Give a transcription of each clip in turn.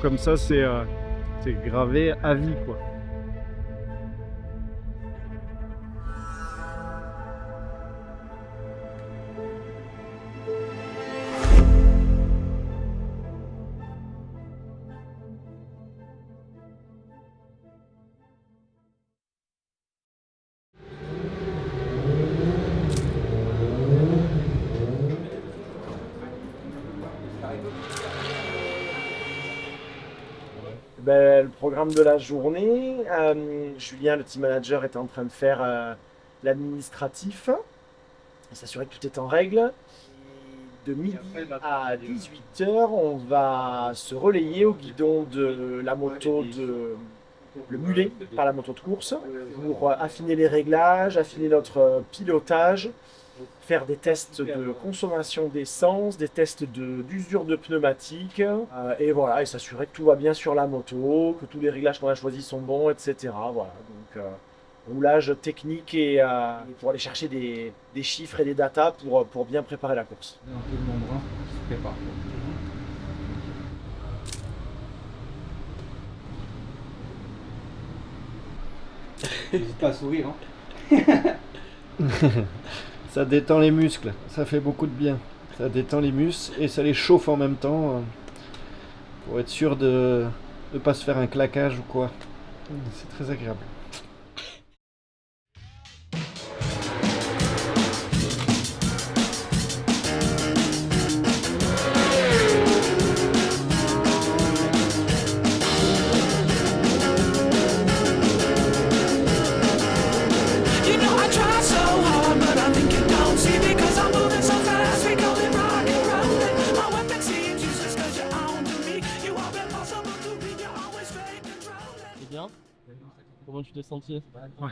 comme ça, c'est gravé à vie, quoi. Le programme de la journée, Julien, le team manager, était en train de faire l'administratif et s'assurer que tout est en règle. Et de midi à 18h, on va se relayer au guidon de la moto le mulet, par la moto de course, pour affiner les réglages, affiner notre pilotage, faire des tests de consommation d'essence, des tests d'usure de pneumatiques, et voilà, et s'assurer que tout va bien sur la moto, que tous les réglages qu'on a choisis sont bons, etc. Voilà, donc roulage technique et pour aller chercher des chiffres et des datas pour bien préparer la course. Un peu de membrane qui se prépare. N'hésite pas à sourire, hein. Ça détend les muscles, ça fait beaucoup de bien. Ça détend les muscles et ça les chauffe en même temps pour être sûr de ne pas se faire un claquage ou quoi. C'est très agréable. Comment tu t'es senti? Ouais.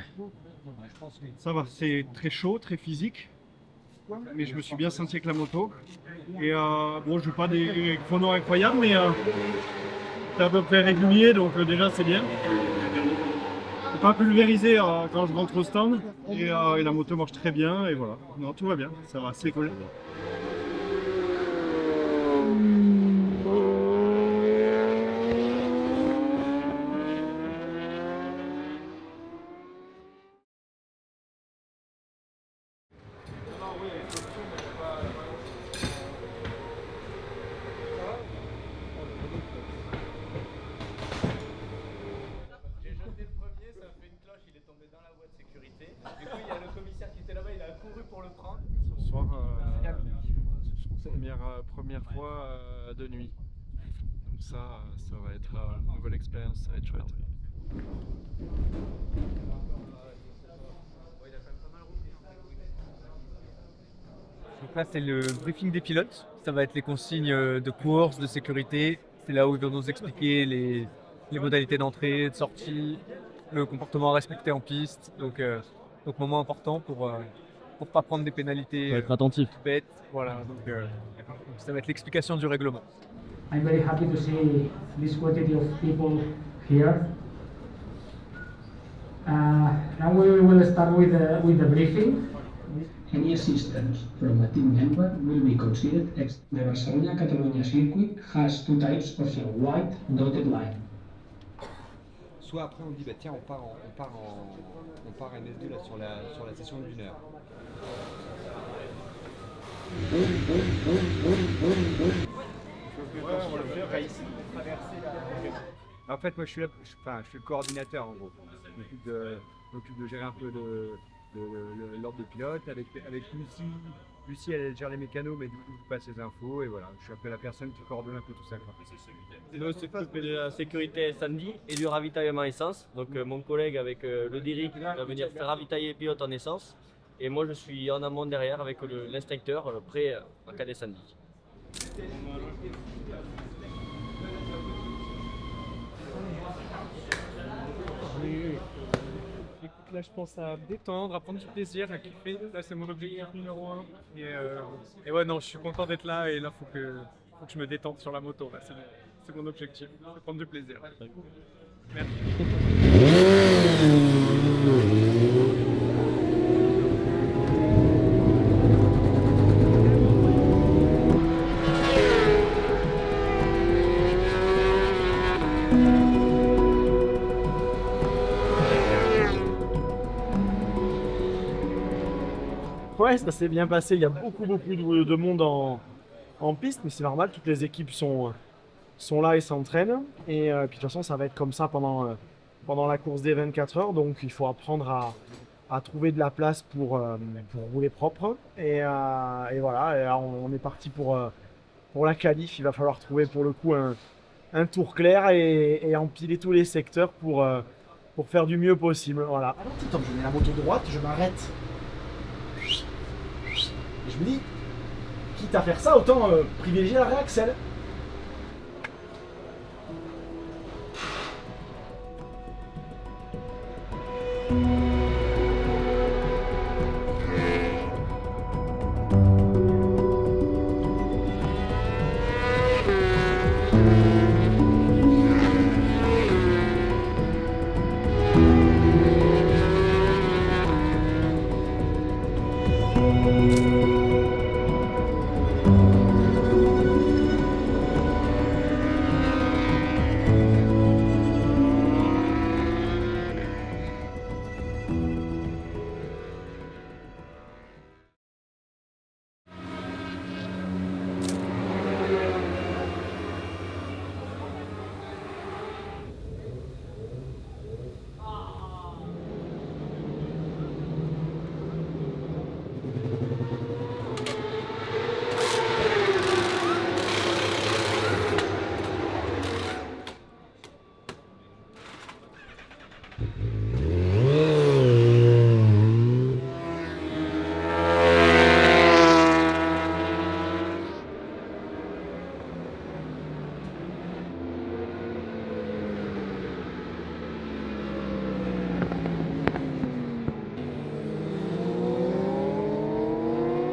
Ça va, c'est très chaud, très physique. Mais je me suis bien senti avec la moto. Et bon, je n'ai pas des chronos incroyables, mais c'est à peu près régulier, donc déjà c'est bien. Je pas pulvérisé quand je rentre au stand. Et la moto marche très bien, et voilà. Non, tout va bien, ça va, c'est cool. Ce soir, première fois de nuit. Donc ça va être une nouvelle expérience, ça va être chouette. Donc là, c'est le briefing des pilotes. Ça va être les consignes de course, de sécurité. C'est là où ils vont nous expliquer les modalités d'entrée, de sortie, le comportement à respecter en piste. Donc moment important pour pas prendre des pénalités Faut être attentif. bêtes. Voilà, donc ça va être l'explication du règlement. I'm very happy to see this quantity of people here. Now we will start with the briefing. Any assistance from a team member will be considered extra. The Barcelona-Catalonia circuit has two types of a white dotted line. Soit après on dit bah tiens on part en MS2 là sur la session d'une heure. En fait moi je suis le coordinateur en gros. Je m'occupe de gérer un peu l'ordre de pilote avec Lucie. Lucie elle gère les mécanos mais du coup je passe les infos et voilà, je suis un peu la personne qui coordonne un peu tout ça. Nous s'occupe de la sécurité incendie et du ravitaillement essence. Donc mon collègue avec le Diric va venir faire ravitailler les pilotes en essence. Et moi je suis en amont derrière avec l'inspecteur prêt en cas d'incendie. Écoute, là je pense à détendre, à prendre du plaisir, à kiffer. Là c'est mon objectif numéro 1. Et ouais non, je suis content d'être là et là faut que je me détende sur la moto. Là, c'est mon objectif, c'est prendre du plaisir. Merci. Ouais, ça s'est bien passé. Il y a beaucoup de monde en piste, mais c'est normal. Toutes les équipes sont là et s'entraînent. Et puis de toute façon, ça va être comme ça pendant la course des 24 heures. Donc il faut apprendre à trouver de la place pour rouler propre. Et voilà, et là, on est parti pour la qualif. Il va falloir trouver pour le coup un tour clair et empiler tous les secteurs pour faire du mieux possible. Voilà. Alors, attends, je mets la moto droite, je m'arrête. Et je me dis, quitte à faire ça, autant privilégier la réaxel.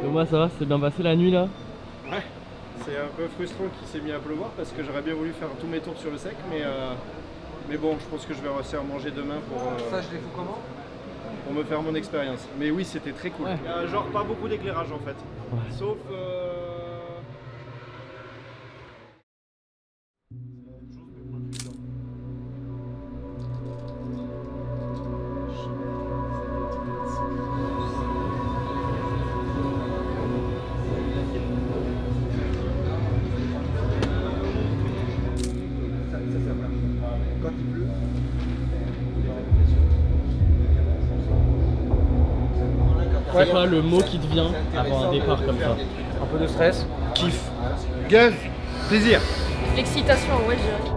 Thomas, ça va, c'est bien passé la nuit là? Ouais, c'est un peu frustrant qu'il s'est mis à pleuvoir parce que j'aurais bien voulu faire tous mes tours sur le sec, mais bon, je pense que je vais réussir à manger demain Ça, je les fous comment? pour me faire mon expérience. Mais oui, c'était très cool. Ouais. Genre pas beaucoup d'éclairage en fait, sauf Quand il pleut. C'est quoi le mot qui te vient avant un départ comme ça? Un peu de stress. Kiff. Gaz. Plaisir. L'excitation, ouais, je dirais.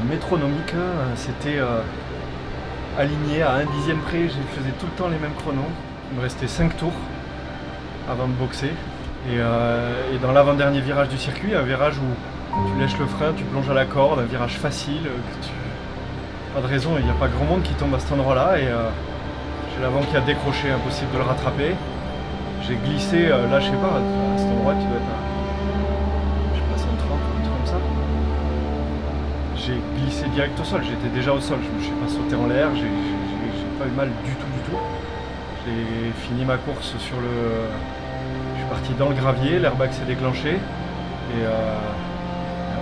métronomique, hein. C'était aligné à 1/10 près, je faisais tout le temps les mêmes chronos. Il me restait 5 tours avant de boxer. Et dans l'avant-dernier virage du circuit, un virage où tu lèches le frein, tu plonges à la corde, un virage facile, pas de raison, il n'y a pas grand monde qui tombe à cet endroit-là. Et j'ai l'avant qui a décroché, impossible de le rattraper. J'ai glissé, là je sais pas, à cet endroit qui doit être je sais pas, 130 ou un truc comme ça. J'ai glissé direct au sol, j'étais déjà au sol, je me suis pas sauté en l'air, j'ai pas eu mal du tout. J'ai fini ma course sur le... Je suis parti dans le gravier, l'airbag s'est déclenché. Et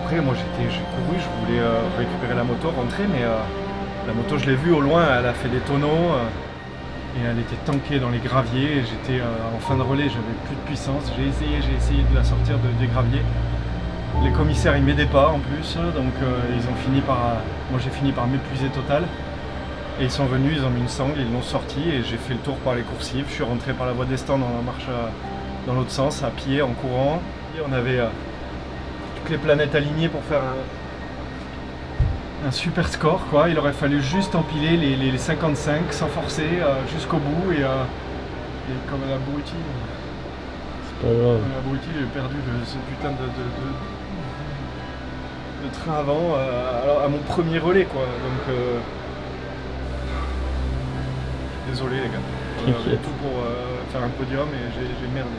après, moi j'ai couru, je voulais récupérer la moto, rentrer, mais la moto je l'ai vue au loin, elle a fait des tonneaux. Et elle était tankée dans les graviers, et j'étais en fin de relais, j'avais plus de puissance. J'ai essayé de la sortir des graviers. Les commissaires ils m'aidaient pas en plus, donc ils ont fini par... Moi j'ai fini par m'épuiser total. Et ils sont venus, ils ont mis une sangle, ils l'ont sorti et j'ai fait le tour par les coursives. Je suis rentré par la voie des stands dans la marche dans l'autre sens, à pied, en courant. Et on avait toutes les planètes alignées pour faire un super score, quoi. Il aurait fallu juste empiler les 55 sans forcer jusqu'au bout et comme un abruti. C'est pas grave. Comme un abruti, j'ai perdu ce putain de train avant alors, à mon premier relais, quoi. Donc désolé les gars. J'ai tout pour faire un podium et j'ai merdé.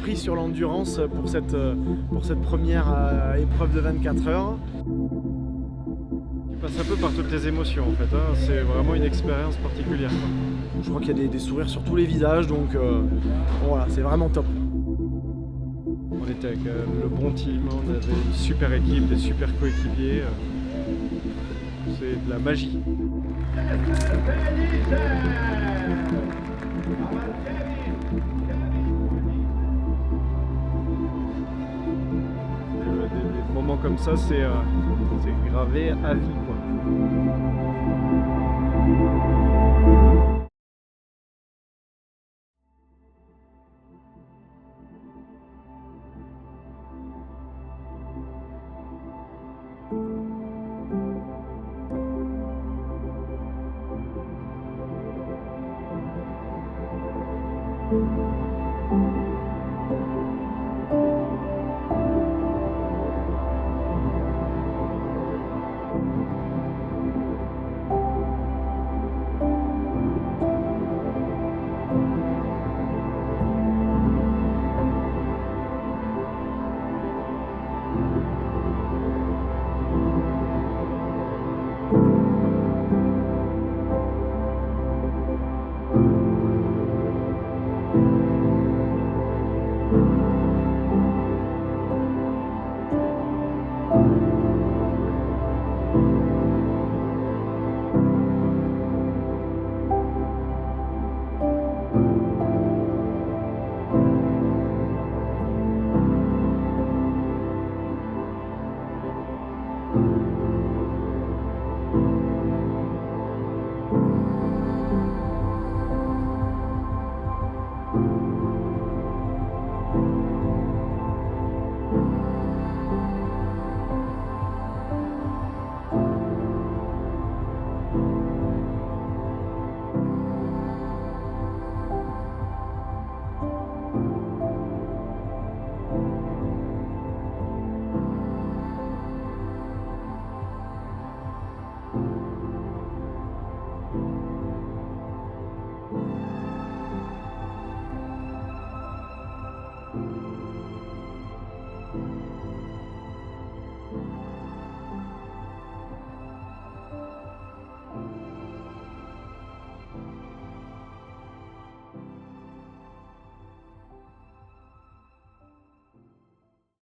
pris sur l'endurance pour cette première épreuve de 24 heures. Tu passes un peu par toutes les émotions en fait, hein. C'est vraiment une expérience particulière, quoi. Je crois qu'il y a des sourires sur tous les visages, donc voilà, c'est vraiment top. On était avec le bon team, on avait une super équipe, des super coéquipiers. C'est de la magie. Des moments comme ça, c'est gravé à vie, quoi.